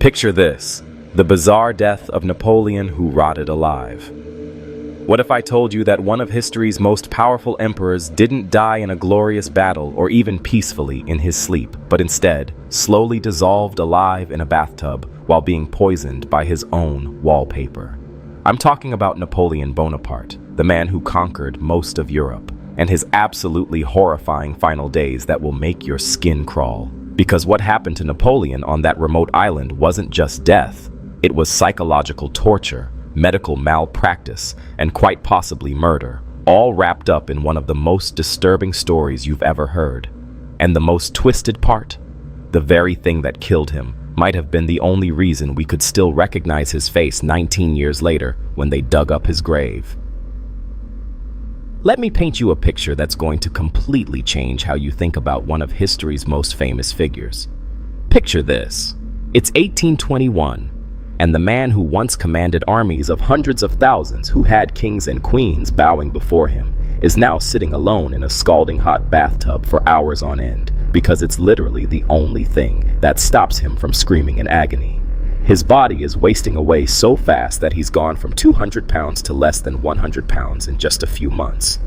Picture this, the bizarre death of Napoleon who rotted alive. What if I told you that one of history's most powerful emperors didn't die in a glorious battle or even peacefully in his sleep, but instead slowly dissolved alive in a bathtub while being poisoned by his own wallpaper? I'm talking about Napoleon Bonaparte, the man who conquered most of Europe, and his absolutely horrifying final days that will make your skin crawl. Because what happened to Napoleon on that remote island wasn't just death, it was psychological torture, medical malpractice, and quite possibly murder, all wrapped up in one of the most disturbing stories you've ever heard. And the most twisted part? The very thing that killed him might have been the only reason we could still recognize his face 19 years later when they dug up his grave. Let me paint you a picture that's going to completely change how you think about one of history's most famous figures. Picture this. It's 1821, and the man who once commanded armies of hundreds of thousands who had kings and queens bowing before him is now sitting alone in a scalding hot bathtub for hours on end because it's literally the only thing that stops him from screaming in agony. His body is wasting away so fast that he's gone from 200 pounds to less than 100 pounds in just a few months.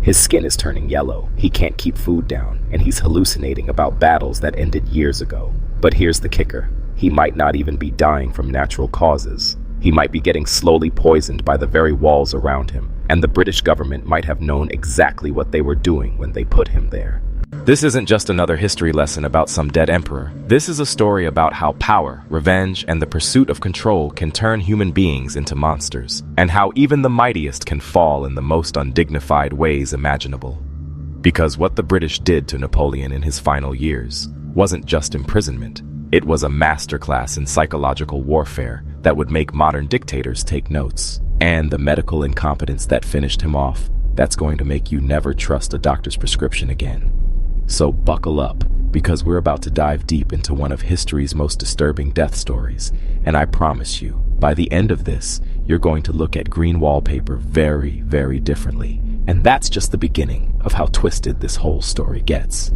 His skin is turning yellow, he can't keep food down, and he's hallucinating about battles that ended years ago. But here's the kicker. He might not even be dying from natural causes. He might be getting slowly poisoned by the very walls around him, and the British government might have known exactly what they were doing when they put him there. This isn't just another history lesson about some dead emperor. This is a story about how power, revenge, and the pursuit of control can turn human beings into monsters, and how even the mightiest can fall in the most undignified ways imaginable. Because what the British did to Napoleon in his final years wasn't just imprisonment. It was a masterclass in psychological warfare that would make modern dictators take notes. And the medical incompetence that finished him off, that's going to make you never trust a doctor's prescription again. So buckle up, because we're about to dive deep into one of history's most disturbing death stories. And I promise you, by the end of this, you're going to look at green wallpaper very, very differently. And that's just the beginning of how twisted this whole story gets.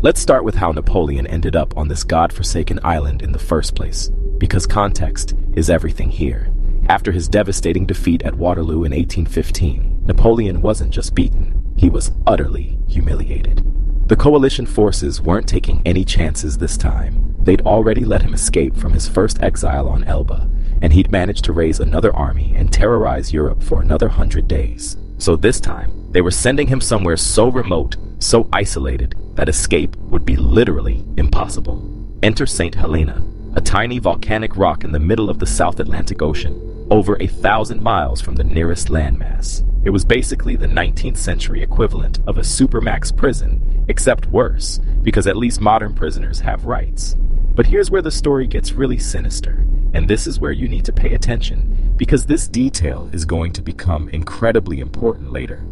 Let's start with how Napoleon ended up on this godforsaken island in the first place, because context is everything here. After his devastating defeat at Waterloo in 1815, Napoleon wasn't just beaten, he was utterly humiliated. The coalition forces weren't taking any chances this time. They'd already let him escape from his first exile on Elba, and he'd managed to raise another army and terrorize Europe for another 100 days. So this time, they were sending him somewhere so remote, so isolated, that escape would be literally impossible. Enter St. Helena, a tiny volcanic rock in the middle of the South Atlantic Ocean, over 1,000 miles from the nearest landmass. It was basically the 19th century equivalent of a supermax prison, except worse, because at least modern prisoners have rights. But here's where the story gets really sinister, and this is where you need to pay attention, because this detail is going to become incredibly important later.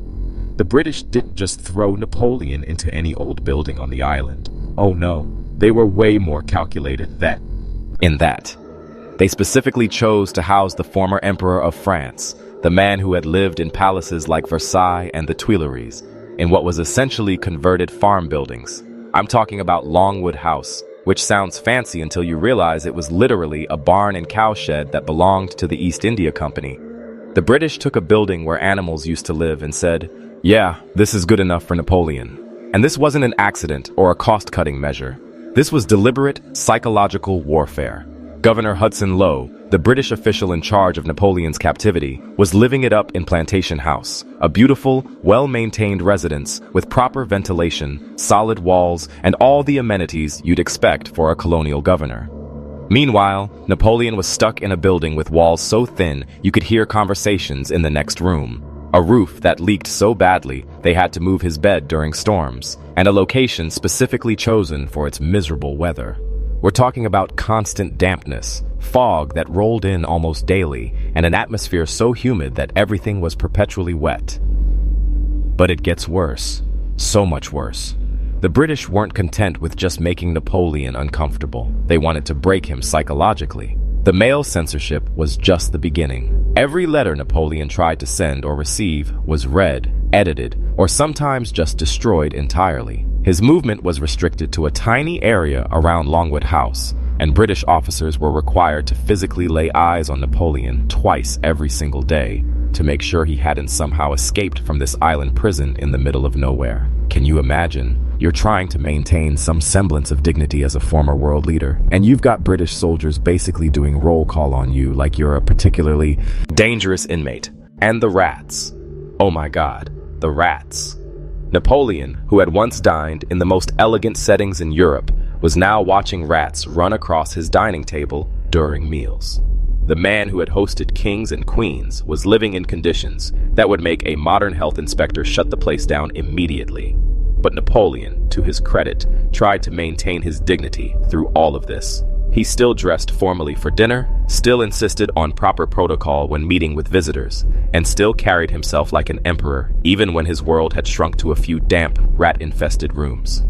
The British didn't just throw Napoleon into any old building on the island. Oh no, they were way more calculated in that. They specifically chose to house the former Emperor of France, the man who had lived in palaces like Versailles and the Tuileries, in what was essentially converted farm buildings. I'm talking about Longwood House, which sounds fancy until you realize it was literally a barn and cowshed that belonged to the East India Company. The British took a building where animals used to live and said, "Yeah, this is good enough for Napoleon." And this wasn't an accident or a cost-cutting measure. This was deliberate psychological warfare. Governor Hudson Lowe, the British official in charge of Napoleon's captivity, was living it up in Plantation House, a beautiful, well-maintained residence with proper ventilation, solid walls, and all the amenities you'd expect for a colonial governor. Meanwhile, Napoleon was stuck in a building with walls so thin you could hear conversations in the next room, a roof that leaked so badly they had to move his bed during storms, and a location specifically chosen for its miserable weather. We're talking about constant dampness, fog that rolled in almost daily, and an atmosphere so humid that everything was perpetually wet. But it gets worse, so much worse. The British weren't content with just making Napoleon uncomfortable. They wanted to break him psychologically. The mail censorship was just the beginning. Every letter Napoleon tried to send or receive was read, edited, or sometimes just destroyed entirely. His movement was restricted to a tiny area around Longwood House, and British officers were required to physically lay eyes on Napoleon twice every single day to make sure he hadn't somehow escaped from this island prison in the middle of nowhere. Can you imagine? You're trying to maintain some semblance of dignity as a former world leader, and you've got British soldiers basically doing roll call on you like you're a particularly dangerous inmate. And the rats. Oh my God, the rats. Napoleon, who had once dined in the most elegant settings in Europe, was now watching rats run across his dining table during meals. The man who had hosted kings and queens was living in conditions that would make a modern health inspector shut the place down immediately. But Napoleon, to his credit, tried to maintain his dignity through all of this. He still dressed formally for dinner, still insisted on proper protocol when meeting with visitors, and still carried himself like an emperor, even when his world had shrunk to a few damp, rat-infested rooms.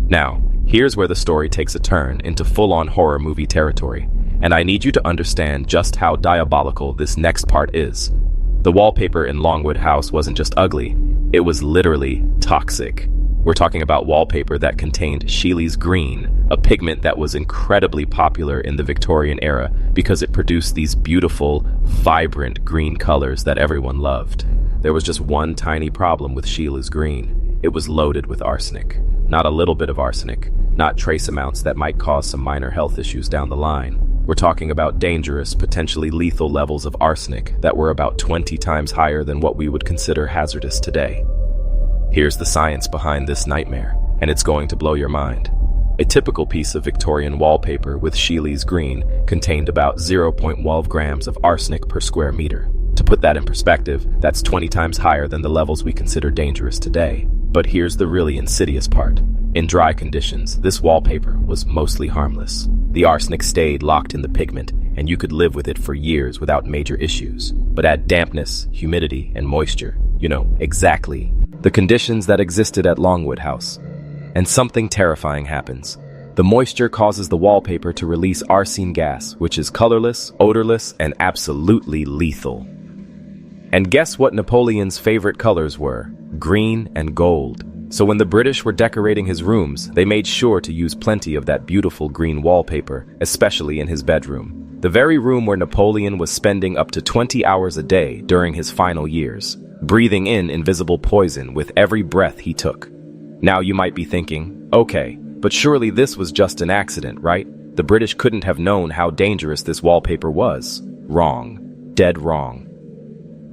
Now, here's where the story takes a turn into full-on horror movie territory, and I need you to understand just how diabolical this next part is. The wallpaper in Longwood House wasn't just ugly, it was literally toxic. We're talking about wallpaper that contained Scheele's green, a pigment that was incredibly popular in the Victorian era because it produced these beautiful, vibrant green colors that everyone loved. There was just one tiny problem with Scheele's green. It was loaded with arsenic. Not a little bit of arsenic, not trace amounts that might cause some minor health issues down the line. We're talking about dangerous, potentially lethal levels of arsenic that were about 20 times higher than what we would consider hazardous today. Here's the science behind this nightmare, and it's going to blow your mind. A typical piece of Victorian wallpaper with Scheele's green contained about 0.12 grams of arsenic per square meter. To put that in perspective, that's 20 times higher than the levels we consider dangerous today. But here's the really insidious part. In dry conditions, this wallpaper was mostly harmless. The arsenic stayed locked in the pigment, and you could live with it for years without major issues. But add dampness, humidity, and moisture, exactly the conditions that existed at Longwood House. And something terrifying happens. The moisture causes the wallpaper to release arsine gas, which is colorless, odorless, and absolutely lethal. And guess what Napoleon's favorite colors were? Green and gold. So when the British were decorating his rooms, they made sure to use plenty of that beautiful green wallpaper, especially in his bedroom. The very room where Napoleon was spending up to 20 hours a day during his final years, breathing in invisible poison with every breath he took. Now you might be thinking, okay, but surely this was just an accident, right? The British couldn't have known how dangerous this wallpaper was. Wrong. Dead wrong.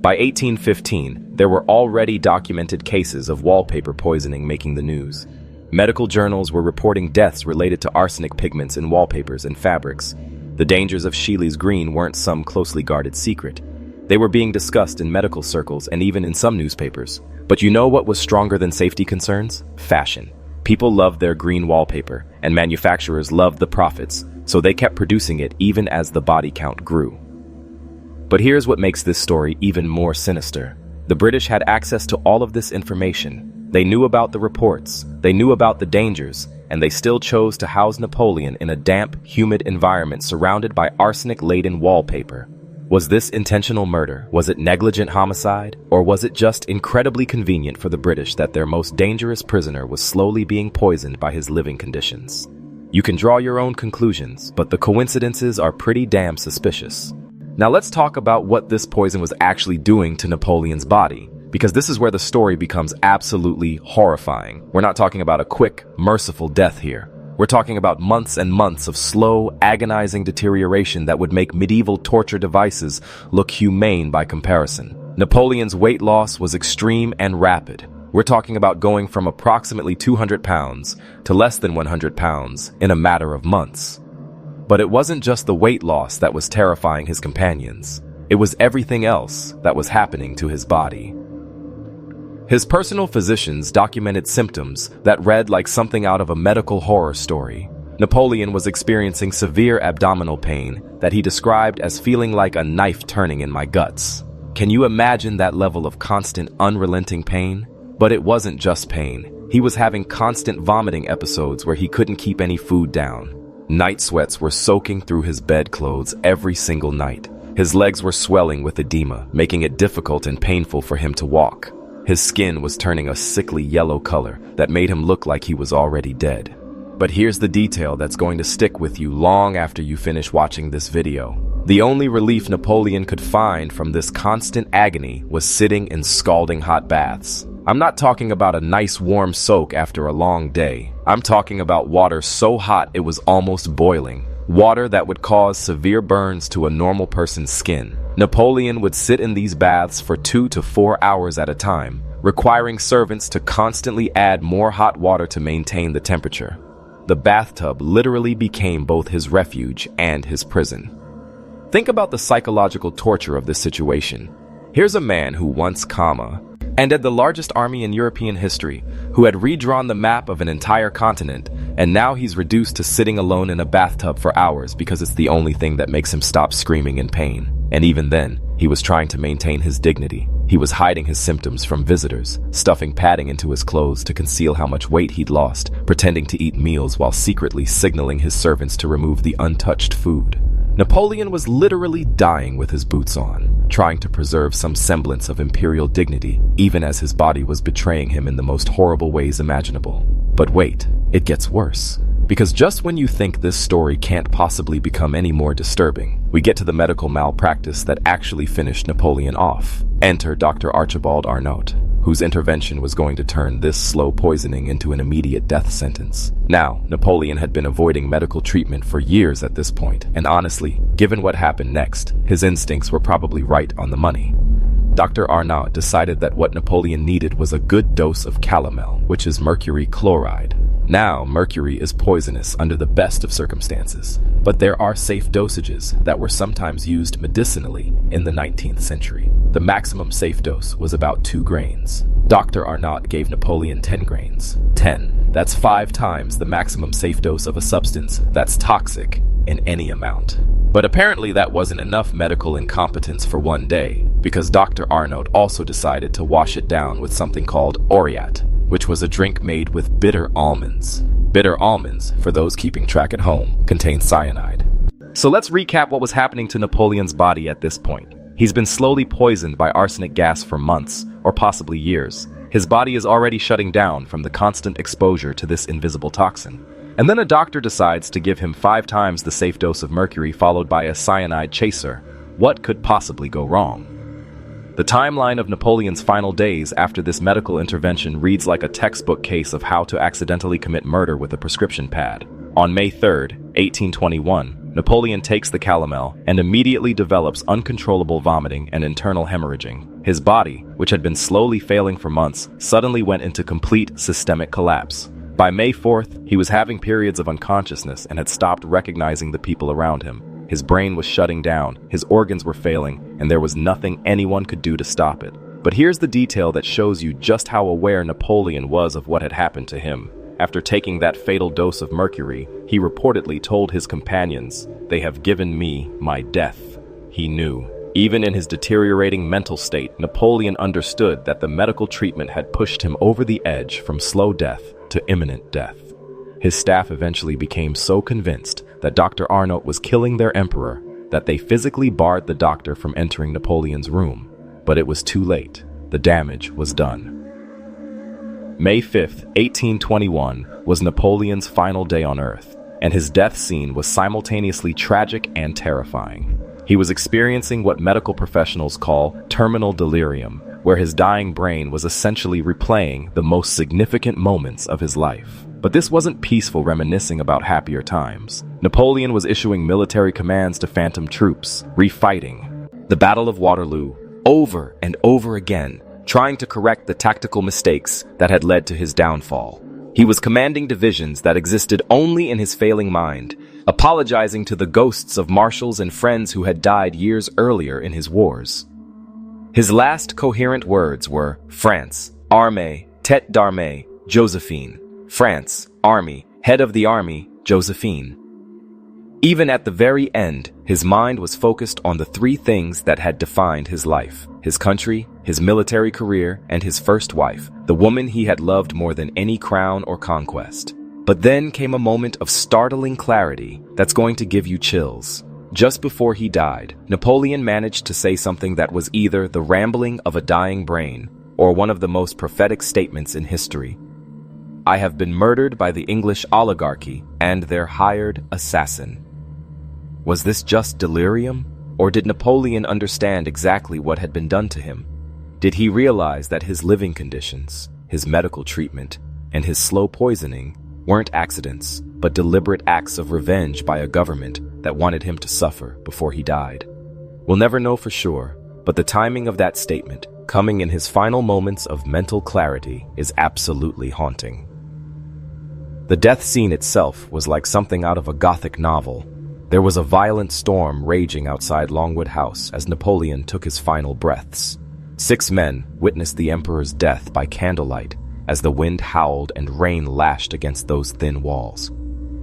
By 1815, there were already documented cases of wallpaper poisoning making the news. Medical journals were reporting deaths related to arsenic pigments in wallpapers and fabrics. The dangers of Scheele's green weren't some closely guarded secret. They were being discussed in medical circles and even in some newspapers. But you know what was stronger than safety concerns? Fashion. People loved their green wallpaper, and manufacturers loved the profits, so they kept producing it even as the body count grew. But here's what makes this story even more sinister. The British had access to all of this information. They knew about the reports, they knew about the dangers, and they still chose to house Napoleon in a damp, humid environment surrounded by arsenic-laden wallpaper. Was this intentional murder? Was it negligent homicide? Or was it just incredibly convenient for the British that their most dangerous prisoner was slowly being poisoned by his living conditions? You can draw your own conclusions, but the coincidences are pretty damn suspicious. Now let's talk about what this poison was actually doing to Napoleon's body, because this is where the story becomes absolutely horrifying. We're not talking about a quick, merciful death here. We're talking about months and months of slow, agonizing deterioration that would make medieval torture devices look humane by comparison. Napoleon's weight loss was extreme and rapid. We're talking about going from approximately 200 pounds to less than 100 pounds in a matter of months. But it wasn't just the weight loss that was terrifying his companions. It was everything else that was happening to his body. His personal physicians documented symptoms that read like something out of a medical horror story. Napoleon was experiencing severe abdominal pain that he described as feeling like a knife turning in my guts. Can you imagine that level of constant, unrelenting pain? But it wasn't just pain. He was having constant vomiting episodes where he couldn't keep any food down. Night sweats were soaking through his bedclothes every single night. His legs were swelling with edema, making it difficult and painful for him to walk. His skin was turning a sickly yellow color that made him look like he was already dead. But here's the detail that's going to stick with you long after you finish watching this video. The only relief Napoleon could find from this constant agony was sitting in scalding hot baths. I'm not talking about a nice warm soak after a long day. I'm talking about water so hot it was almost boiling. Water that would cause severe burns to a normal person's skin. Napoleon would sit in these baths for 2 to 4 hours at a time, requiring servants to constantly add more hot water to maintain the temperature. The bathtub literally became both his refuge and his prison. Think about the psychological torture of this situation. Here's a man who once, and had the largest army in European history, who had redrawn the map of an entire continent, and now he's reduced to sitting alone in a bathtub for hours because it's the only thing that makes him stop screaming in pain. And even then, he was trying to maintain his dignity. He was hiding his symptoms from visitors, stuffing padding into his clothes to conceal how much weight he'd lost, pretending to eat meals while secretly signaling his servants to remove the untouched food. Napoleon was literally dying with his boots on, trying to preserve some semblance of imperial dignity, even as his body was betraying him in the most horrible ways imaginable. But wait, it gets worse. Because just when you think this story can't possibly become any more disturbing, we get to the medical malpractice that actually finished Napoleon off. Enter Dr. Archibald Arnault, whose intervention was going to turn this slow poisoning into an immediate death sentence. Now, Napoleon had been avoiding medical treatment for years at this point, and honestly, given what happened next, his instincts were probably right on the money. Dr. Arnault decided that what Napoleon needed was a good dose of calomel, which is mercury chloride. Now, mercury is poisonous under the best of circumstances, but there are safe dosages that were sometimes used medicinally in the 19th century. The maximum safe dose was about 2 grains. Dr. Arnault gave Napoleon 10 grains. 10. That's 5 times the maximum safe dose of a substance that's toxic in any amount. But apparently that wasn't enough medical incompetence for one day, because Dr. Arnault also decided to wash it down with something called Oriat, which was a drink made with bitter almonds. Bitter almonds, for those keeping track at home, contain cyanide. So let's recap what was happening to Napoleon's body at this point. He's been slowly poisoned by arsenic gas for months, or possibly years. His body is already shutting down from the constant exposure to this invisible toxin. And then a doctor decides to give him 5 times the safe dose of mercury followed by a cyanide chaser. What could possibly go wrong? The timeline of Napoleon's final days after this medical intervention reads like a textbook case of how to accidentally commit murder with a prescription pad. On May 3rd, 1821, Napoleon takes the calomel and immediately develops uncontrollable vomiting and internal hemorrhaging. His body, which had been slowly failing for months, suddenly went into complete systemic collapse. By May 4th, he was having periods of unconsciousness and had stopped recognizing the people around him. His brain was shutting down, his organs were failing, and there was nothing anyone could do to stop it. But here's the detail that shows you just how aware Napoleon was of what had happened to him. After taking that fatal dose of mercury, he reportedly told his companions, "They have given me my death." He knew. Even in his deteriorating mental state, Napoleon understood that the medical treatment had pushed him over the edge from slow death to imminent death. His staff eventually became so convinced that Dr. Arnault was killing their emperor that they physically barred the doctor from entering Napoleon's room. But it was too late. The damage was done. May 5th, 1821 was Napoleon's final day on Earth, and his death scene was simultaneously tragic and terrifying. He was experiencing what medical professionals call terminal delirium, where his dying brain was essentially replaying the most significant moments of his life. But this wasn't peaceful reminiscing about happier times. Napoleon was issuing military commands to phantom troops, refighting the Battle of Waterloo over and over again, trying to correct the tactical mistakes that had led to his downfall. He was commanding divisions that existed only in his failing mind, apologizing to the ghosts of marshals and friends who had died years earlier in his wars. His last coherent words were, "France, armée, tête d'armée, Josephine." France, army, head of the army, Josephine. Even at the very end, his mind was focused on the 3 things that had defined his life: his country, his military career, and his first wife, the woman he had loved more than any crown or conquest. But then came a moment of startling clarity that's going to give you chills. Just before he died, Napoleon managed to say something that was either the rambling of a dying brain or one of the most prophetic statements in history. I have been murdered by the English oligarchy and their hired assassin. Was this just delirium? Or did Napoleon understand exactly what had been done to him? Did he realize that his living conditions, his medical treatment, and his slow poisoning weren't accidents, but deliberate acts of revenge by a government that wanted him to suffer before he died? We'll never know for sure, but the timing of that statement, coming in his final moments of mental clarity, is absolutely haunting. The death scene itself was like something out of a Gothic novel. There was a violent storm raging outside Longwood House as Napoleon took his final breaths. 6 men witnessed the emperor's death by candlelight as the wind howled and rain lashed against those thin walls.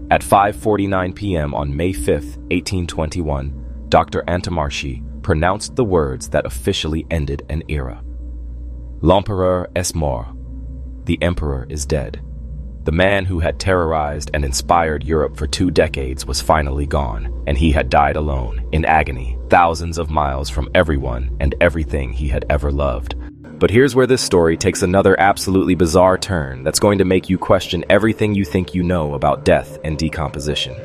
At 5:49 p.m. on May 5, 1821, Dr. Antomarchi pronounced the words that officially ended an era. L'empereur est mort. The emperor is dead. The man who had terrorized and inspired Europe for 2 decades was finally gone, and he had died alone, in agony, thousands of miles from everyone and everything he had ever loved. But here's where this story takes another absolutely bizarre turn that's going to make you question everything you think you know about death and decomposition.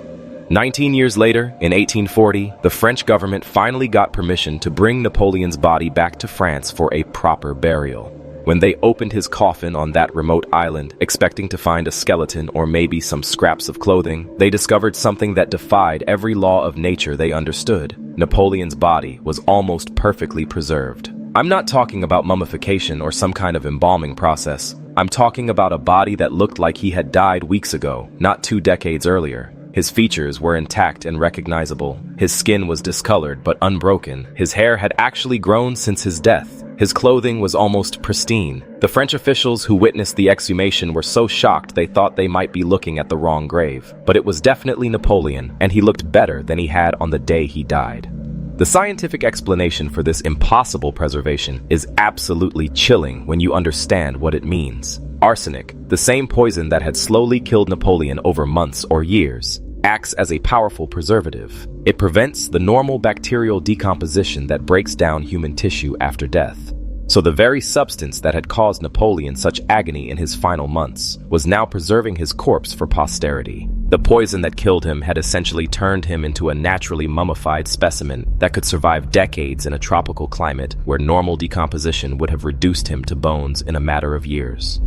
19 years later, in 1840, the French government finally got permission to bring Napoleon's body back to France for a proper burial. When they opened his coffin on that remote island, expecting to find a skeleton or maybe some scraps of clothing, they discovered something that defied every law of nature they understood. Napoleon's body was almost perfectly preserved. I'm not talking about mummification or some kind of embalming process. I'm talking about a body that looked like he had died weeks ago, not 2 decades earlier. His features were intact and recognizable. His skin was discolored but unbroken. His hair had actually grown since his death. His clothing was almost pristine. The French officials who witnessed the exhumation were so shocked they thought they might be looking at the wrong grave. But it was definitely Napoleon, and he looked better than he had on the day he died. The scientific explanation for this impossible preservation is absolutely chilling when you understand what it means. Arsenic, the same poison that had slowly killed Napoleon over months or years, acts as a powerful preservative. It prevents the normal bacterial decomposition that breaks down human tissue after death. So the very substance that had caused Napoleon such agony in his final months was now preserving his corpse for posterity. The poison that killed him had essentially turned him into a naturally mummified specimen that could survive decades in a tropical climate where normal decomposition would have reduced him to bones in a matter of years.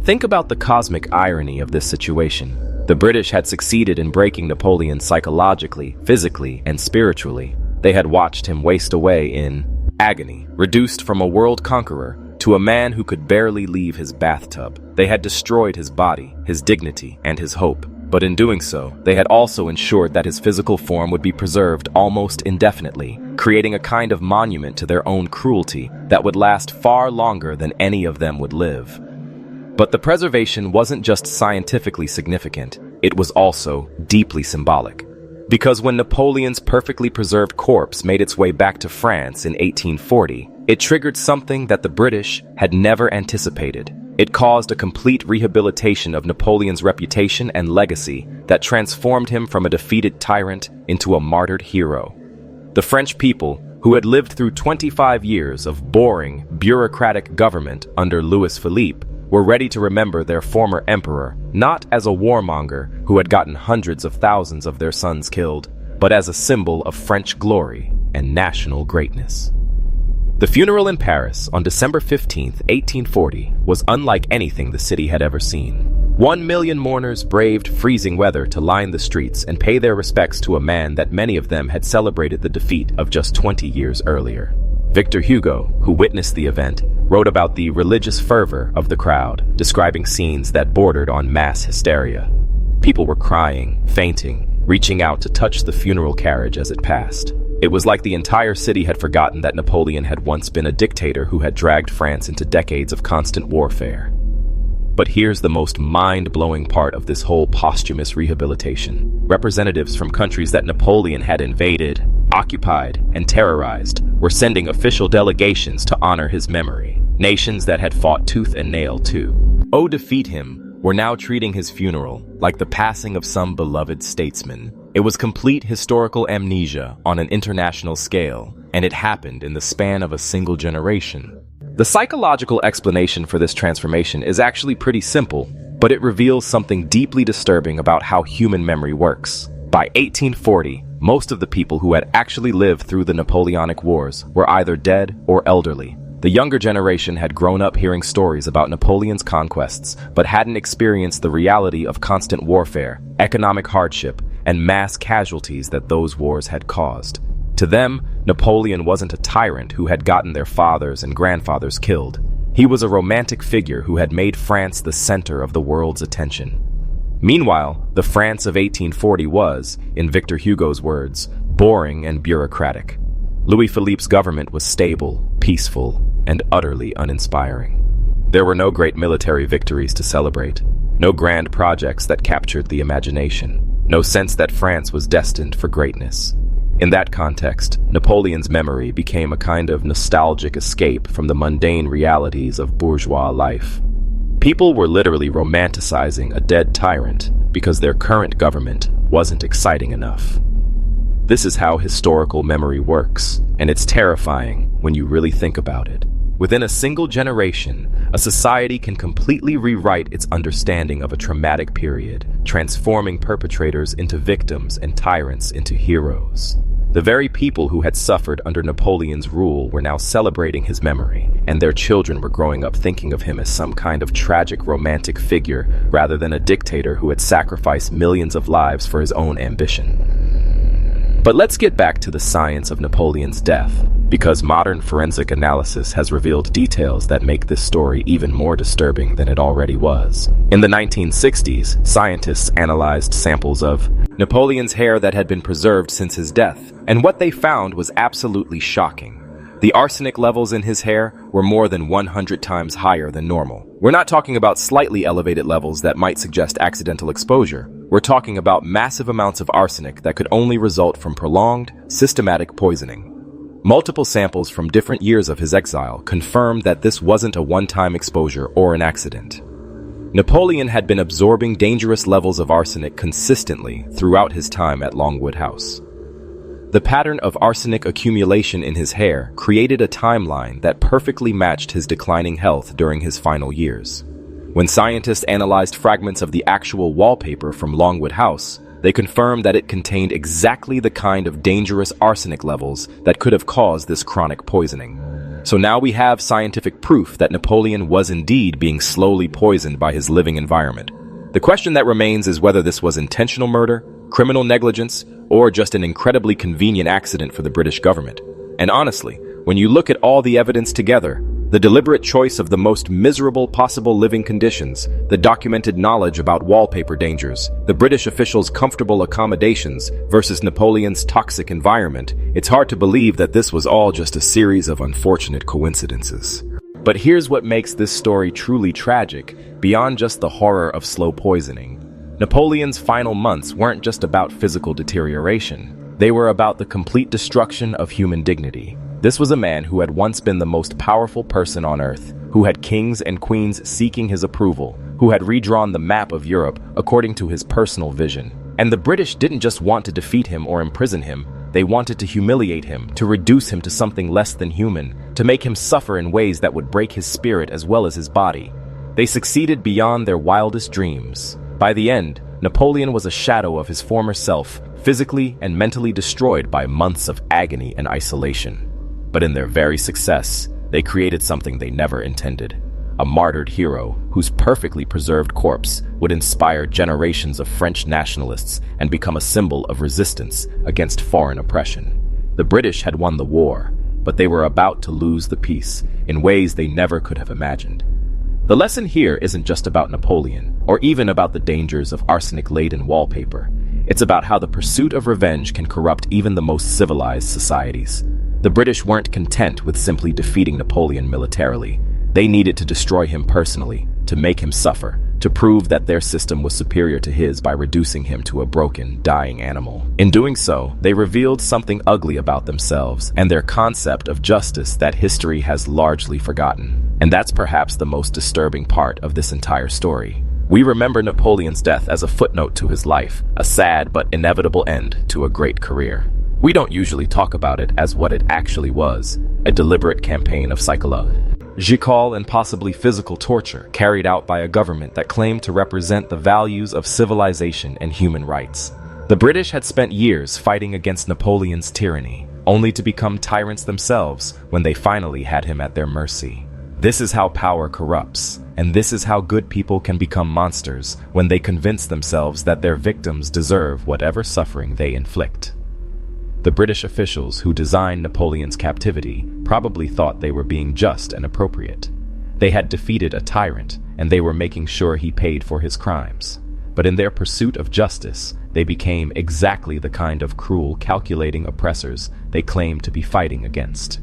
Think about the cosmic irony of this situation. The British had succeeded in breaking Napoleon psychologically, physically, and spiritually. They had watched him waste away in agony, reduced from a world conqueror to a man who could barely leave his bathtub. They had destroyed his body, his dignity, and his hope. But in doing so, they had also ensured that his physical form would be preserved almost indefinitely, creating a kind of monument to their own cruelty that would last far longer than any of them would live. But the preservation wasn't just scientifically significant, it was also deeply symbolic. Because when Napoleon's perfectly preserved corpse made its way back to France in 1840, it triggered something that the British had never anticipated. It caused a complete rehabilitation of Napoleon's reputation and legacy that transformed him from a defeated tyrant into a martyred hero. The French people, who had lived through 25 years of boring, bureaucratic government under Louis Philippe, were ready to remember their former emperor, not as a warmonger who had gotten hundreds of thousands of their sons killed, but as a symbol of French glory and national greatness. The funeral in Paris on December 15, 1840, was unlike anything the city had ever seen. 1 million mourners braved freezing weather to line the streets and pay their respects to a man that many of them had celebrated the defeat of just 20 years earlier. Victor Hugo, who witnessed the event, wrote about the religious fervor of the crowd, describing scenes that bordered on mass hysteria. People were crying, fainting, reaching out to touch the funeral carriage as it passed. It was like the entire city had forgotten that Napoleon had once been a dictator who had dragged France into decades of constant warfare. But here's the most mind-blowing part of this whole posthumous rehabilitation. Representatives from countries that Napoleon had invaded, occupied, and terrorized were sending official delegations to honor his memory. Nations that had fought tooth and nail to defeat him were now treating his funeral like the passing of some beloved statesman. It was complete historical amnesia on an international scale, and it happened in the span of a single generation. The psychological explanation for this transformation is actually pretty simple, but it reveals something deeply disturbing about how human memory works. By 1840, most of the people who had actually lived through the Napoleonic Wars were either dead or elderly. The younger generation had grown up hearing stories about Napoleon's conquests, but hadn't experienced the reality of constant warfare, economic hardship, and mass casualties that those wars had caused. To them, Napoleon wasn't a tyrant who had gotten their fathers and grandfathers killed. He was a romantic figure who had made France the center of the world's attention. Meanwhile, the France of 1840 was, in Victor Hugo's words, boring and bureaucratic. Louis-Philippe's government was stable, peaceful, and utterly uninspiring. There were no great military victories to celebrate, no grand projects that captured the imagination, no sense that France was destined for greatness. In that context, Napoleon's memory became a kind of nostalgic escape from the mundane realities of bourgeois life. People were literally romanticizing a dead tyrant because their current government wasn't exciting enough. This is how historical memory works, and it's terrifying when you really think about it. Within a single generation, a society can completely rewrite its understanding of a traumatic period, transforming perpetrators into victims and tyrants into heroes. The very people who had suffered under Napoleon's rule were now celebrating his memory, and their children were growing up thinking of him as some kind of tragic romantic figure rather than a dictator who had sacrificed millions of lives for his own ambition. But let's get back to the science of Napoleon's death, because modern forensic analysis has revealed details that make this story even more disturbing than it already was. In the 1960s, scientists analyzed samples of Napoleon's hair that had been preserved since his death, and what they found was absolutely shocking. The arsenic levels in his hair were more than 100 times higher than normal. We're not talking about slightly elevated levels that might suggest accidental exposure. We're talking about massive amounts of arsenic that could only result from prolonged, systematic poisoning. Multiple samples from different years of his exile confirmed that this wasn't a one-time exposure or an accident. Napoleon had been absorbing dangerous levels of arsenic consistently throughout his time at Longwood House. The pattern of arsenic accumulation in his hair created a timeline that perfectly matched his declining health during his final years. When scientists analyzed fragments of the actual wallpaper from Longwood House, they confirmed that it contained exactly the kind of dangerous arsenic levels that could have caused this chronic poisoning. So now we have scientific proof that Napoleon was indeed being slowly poisoned by his living environment. The question that remains is whether this was intentional murder, criminal negligence, or just an incredibly convenient accident for the British government. And honestly, when you look at all the evidence together, the deliberate choice of the most miserable possible living conditions, the documented knowledge about wallpaper dangers, the British officials' comfortable accommodations versus Napoleon's toxic environment, it's hard to believe that this was all just a series of unfortunate coincidences. But here's what makes this story truly tragic, beyond just the horror of slow poisoning. Napoleon's final months weren't just about physical deterioration. They were about the complete destruction of human dignity. This was a man who had once been the most powerful person on earth, who had kings and queens seeking his approval, who had redrawn the map of Europe according to his personal vision. And the British didn't just want to defeat him or imprison him, they wanted to humiliate him, to reduce him to something less than human, to make him suffer in ways that would break his spirit as well as his body. They succeeded beyond their wildest dreams. By the end, Napoleon was a shadow of his former self, physically and mentally destroyed by months of agony and isolation. But in their very success, they created something they never intended. A martyred hero whose perfectly preserved corpse would inspire generations of French nationalists and become a symbol of resistance against foreign oppression. The British had won the war, but they were about to lose the peace in ways they never could have imagined. The lesson here isn't just about Napoleon, or even about the dangers of arsenic-laden wallpaper. It's about how the pursuit of revenge can corrupt even the most civilized societies. The British weren't content with simply defeating Napoleon militarily. They needed to destroy him personally, to make him suffer, to prove that their system was superior to his by reducing him to a broken, dying animal. In doing so, they revealed something ugly about themselves and their concept of justice that history has largely forgotten. And that's perhaps the most disturbing part of this entire story. We remember Napoleon's death as a footnote to his life, a sad but inevitable end to a great career. We don't usually talk about it as what it actually was, a deliberate campaign of psychology. psychological and possibly physical torture carried out by a government that claimed to represent the values of civilization and human rights. The British had spent years fighting against Napoleon's tyranny, only to become tyrants themselves when they finally had him at their mercy. This is how power corrupts, and this is how good people can become monsters when they convince themselves that their victims deserve whatever suffering they inflict. The British officials who designed Napoleon's captivity probably thought they were being just and appropriate. They had defeated a tyrant, and they were making sure he paid for his crimes. But in their pursuit of justice, they became exactly the kind of cruel, calculating oppressors they claimed to be fighting against.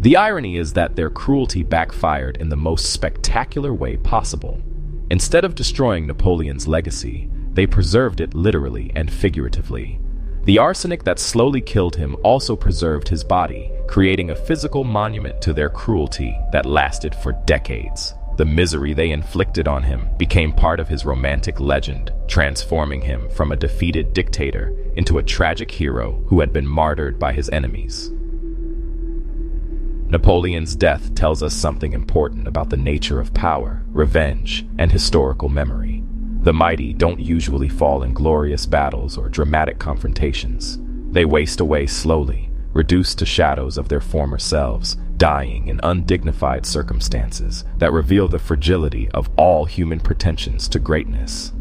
The irony is that their cruelty backfired in the most spectacular way possible. Instead of destroying Napoleon's legacy, they preserved it literally and figuratively. The arsenic that slowly killed him also preserved his body, creating a physical monument to their cruelty that lasted for decades. The misery they inflicted on him became part of his romantic legend, transforming him from a defeated dictator into a tragic hero who had been martyred by his enemies. Napoleon's death tells us something important about the nature of power, revenge, and historical memory. The mighty don't usually fall in glorious battles or dramatic confrontations. They waste away slowly, reduced to shadows of their former selves, dying in undignified circumstances that reveal the fragility of all human pretensions to greatness.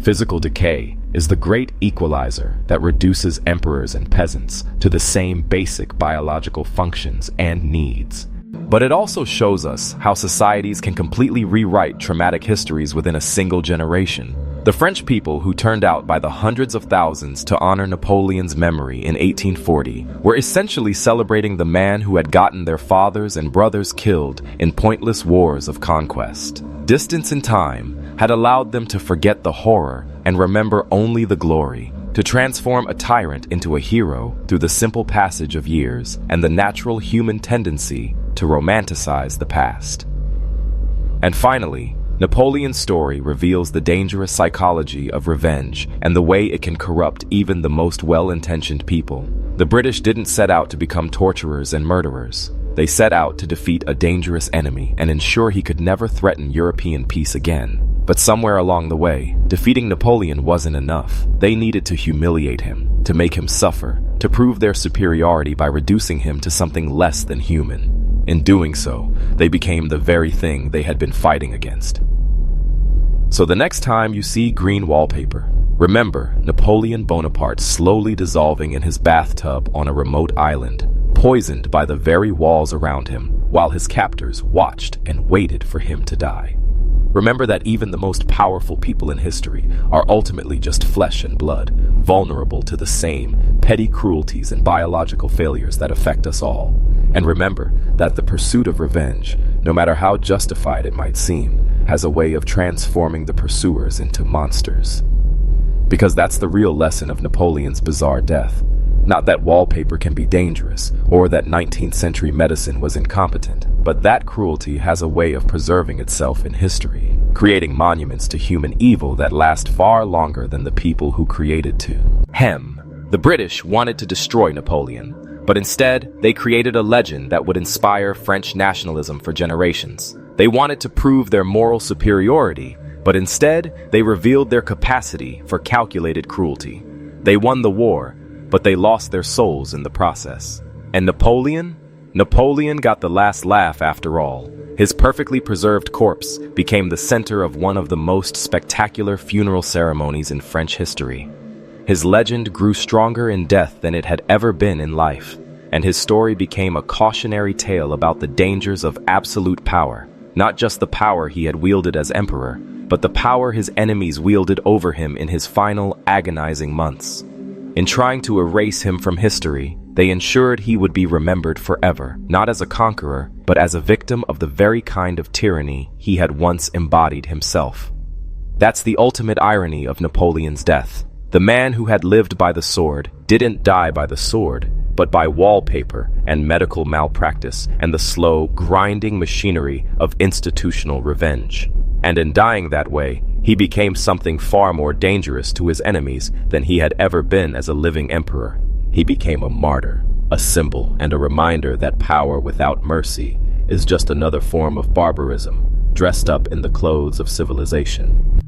Physical decay is the great equalizer that reduces emperors and peasants to the same basic biological functions and needs. But it also shows us how societies can completely rewrite traumatic histories within a single generation. The French people who turned out by the hundreds of thousands to honor Napoleon's memory in 1840 were essentially celebrating the man who had gotten their fathers and brothers killed in pointless wars of conquest. Distance in time had allowed them to forget the horror and remember only the glory, to transform a tyrant into a hero through the simple passage of years and the natural human tendency to romanticize the past. And finally, Napoleon's story reveals the dangerous psychology of revenge and the way it can corrupt even the most well-intentioned people. The British didn't set out to become torturers and murderers. They set out to defeat a dangerous enemy and ensure he could never threaten European peace again. But somewhere along the way, defeating Napoleon wasn't enough. They needed to humiliate him, to make him suffer, to prove their superiority by reducing him to something less than human. In doing so, they became the very thing they had been fighting against. So the next time you see green wallpaper, remember Napoleon Bonaparte slowly dissolving in his bathtub on a remote island, poisoned by the very walls around him, while his captors watched and waited for him to die. Remember that even the most powerful people in history are ultimately just flesh and blood, vulnerable to the same petty cruelties and biological failures that affect us all. And remember that the pursuit of revenge, no matter how justified it might seem, has a way of transforming the pursuers into monsters. Because that's the real lesson of Napoleon's bizarre death. Not that wallpaper can be dangerous, or that 19th century medicine was incompetent, but that cruelty has a way of preserving itself in history, creating monuments to human evil that last far longer than the people who created to. The British wanted to destroy Napoleon, but instead they created a legend that would inspire French nationalism for generations. They wanted to prove their moral superiority, but instead they revealed their capacity for calculated cruelty. They won the war, but they lost their souls in the process. And Napoleon got the last laugh after all. His perfectly preserved corpse became the center of one of the most spectacular funeral ceremonies in French history. His legend grew stronger in death than it had ever been in life, and his story became a cautionary tale about the dangers of absolute power, not just the power he had wielded as emperor, but the power his enemies wielded over him in his final agonizing months. In trying to erase him from history, they ensured he would be remembered forever, not as a conqueror, but as a victim of the very kind of tyranny he had once embodied himself. That's the ultimate irony of Napoleon's death. The man who had lived by the sword didn't die by the sword, but by wallpaper and medical malpractice and the slow, grinding machinery of institutional revenge. And in dying that way, he became something far more dangerous to his enemies than he had ever been as a living emperor. He became a martyr, a symbol, and a reminder that power without mercy is just another form of barbarism, dressed up in the clothes of civilization.